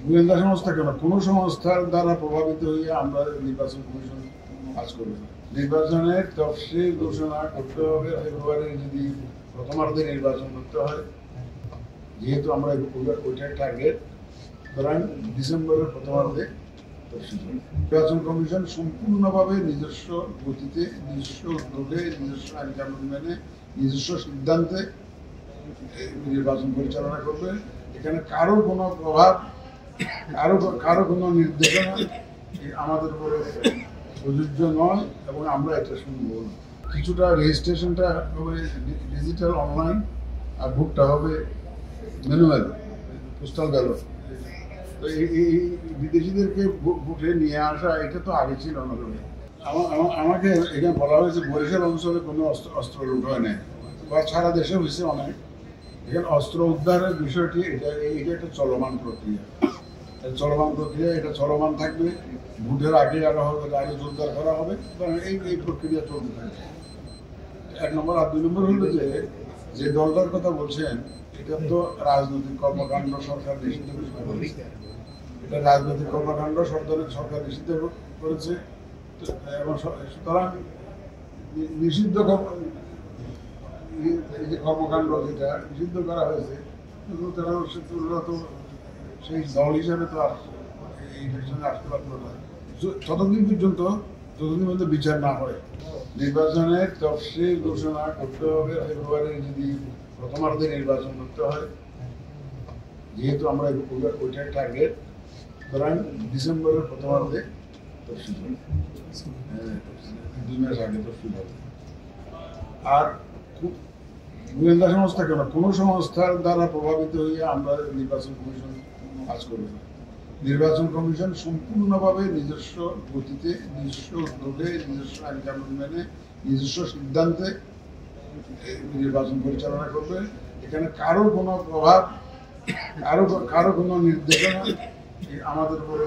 গোয়েন্দা সংস্থা কেন, কোনো সংস্থার দ্বারা প্রভাবিত হয়ে আমরা নির্বাচন কমিশন কাজ করবে না। নির্বাচনের তফসিল ঘোষণা করতে হবে ফেব্রুয়ারির যদি প্রথমার্ধে নির্বাচন করতে হয়, যেহেতু আমরা ওইটাই টার্গেট, সুতরাং ডিসেম্বরের প্রথমার্ধে নির্বাচন কমিশন সম্পূর্ণভাবে নিজস্ব গতিতে, নিজস্ব উদ্যোগে, নিজস্ব আইন কানুন মেনে, নিজস্ব সিদ্ধান্তে নির্বাচন পরিচালনা করবে। এখানে কারো কোনো প্রভাব, কারো কোনো নির্দেশনা আমাদের উপরে প্রযোজ্য নয় এবং আমরা এটা শুনব না। কিছুটা রেজিস্ট্রেশনটা হবে ডিজিটাল অনলাইন, আর ভোটটা হবে ম্যানুয়াল পোস্টাল ব্যালট। তো এই বিদেশিদেরকে ভোটে নিয়ে আসা এটা তো আগে ছিল না। আমাকে এখানে বলা হয়েছে বরিশাল অঞ্চলে কোনো অস্ত্র লুট হয় নাই, বা সারা দেশে হয়েছে অনেক। এখানে অস্ত্র উদ্ধারের বিষয়টি এটা একটা চলমান প্রক্রিয়া, এটা চলমান থাকবে। ভোটের আগে আগে জোরদার করা হবে, এই প্রক্রিয়া চলতে থাকবে। 1 নম্বর। আর 2 নম্বর হলো যে দলটার কথা বলছেন, এটা তো রাজনৈতিক কর্মকাণ্ড সরকার নিষিদ্ধ করেছে। এটা রাজনৈতিক কর্মকাণ্ড সরকার নিষিদ্ধ করেছে, এবং সুতরাং নিষিদ্ধ এই যে কর্মকাণ্ড যেটা নিষিদ্ধ করা হয়েছে, তারা তো সেই দল হিসাবে তো আর এই নির্বাচনে আসতে পারলো না ততদিন পর্যন্ত বিচার না হয়। নির্বাচনের তফসিল ঘোষণা করতে হবে ফেব্রুয়ারির যদি প্রথমার্ধে নির্বাচন করতে হয়, যেহেতু আমরা ওইটাই টার্গেট, সুতরাং ডিসেম্বরের প্রথমার্ধে তফসিল হবে, 2 মাস আগে তফসিল হবে। আর গোয়েন্দা সংস্থা কেন, কোনো সংস্থার দ্বারা প্রভাবিত হয়ে আমরা নির্বাচন কমিশন কাজ করবে না। নির্বাচন কমিশন সম্পূর্ণভাবে নিজস্ব গতিতে, নিজস্ব উদ্যোগে, নিজস্ব আইন কানুন মেনে, নিজস্ব সিদ্ধান্তে নির্বাচন পরিচালনা করবে। এখানে কারো কোনো প্রভাব, কারো কোনো নির্দেশনা আমাদের উপরে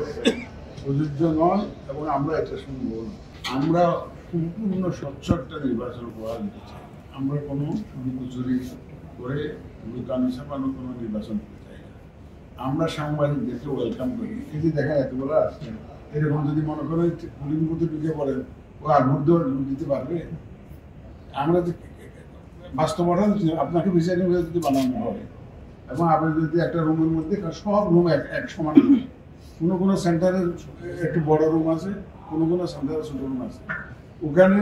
প্রযোজ্য নয় এবং আমরা এটা শুনব না। আমরা সম্পূর্ণ স্বচ্ছ একটা নির্বাচন উপহার দিতে চাই। আমরা কোনো চুরি করে লুকানি ছাপানো কোনো নির্বাচন করতে চাই না। আমরা সাংবাদিকদেরকে ওয়েলকাম করি। এই যে দেখা যেতে বলা এরকম যদি মনে করেন পুলিশ বুথে ঢুকে পড়েন, ও আর ভোট দিতে পারবে। আমরা যে বাস্তবতা আপনাকে বিচার যদি বানানো হয়, এবং আপনি যদি একটা রুমের মধ্যে সব রুম এক সমান, কোনো সেন্টারে একটু বড় রুম আছে, কোনো সেন্টারে ছোট রুম আছে। ওখানে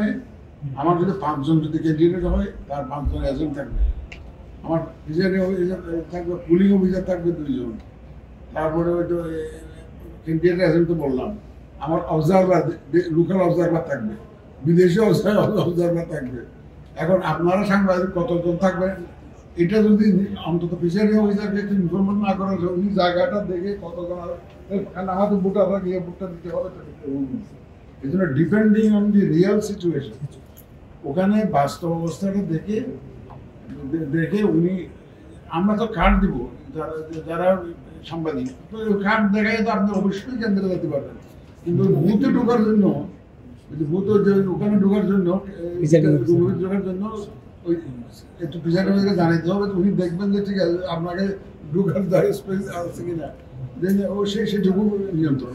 আমার যদি 5 জন যদি ক্যান্ডিডেট হয়, তার 5 জন এজেন্ট থাকবে। আমার প্রিজাইডিং অফিসার থাকবে, পুলিং অফিসার থাকবে 2 জন। তারপরে ওইটা ক্যান্ডিডেট এজেন্ট তো বললাম, আমার অবজারভার, লোকাল অবজারভার থাকবে, বিদেশি অবজারভার থাকবে। এখন আপনারা সাংবাদিক কতজন থাকবেন, এটা যদি অন্তত প্রিজাইডিং অফিসারকে একটু ইনফরমেশন না করা, উনি জায়গাটা দেখে কতজন আমাদের ভোটাররা গিয়ে ভোটটা দিতে হবে, এই জন্য depending on the real situation, ওখানে বাস্তব অবস্থাটা দেখে উনি, আমরা তো কার্ড দিব, যারা সাংবাদিক কার্ড দেখায় তো আপনি অবশ্যই কেন্দ্রে যেতে পারবেন। কিন্তু বুথে ঢোকার জন্য, ওখানে ঢোকার জন্য ওই একটু প্রিজাইডিং জানাইতে হবে। উনি দেখবেন যে ঠিক আছে আপনাকে ঢোকার স্পেস আছে কিনা, সেটুকু নিয়ন্ত্রণ।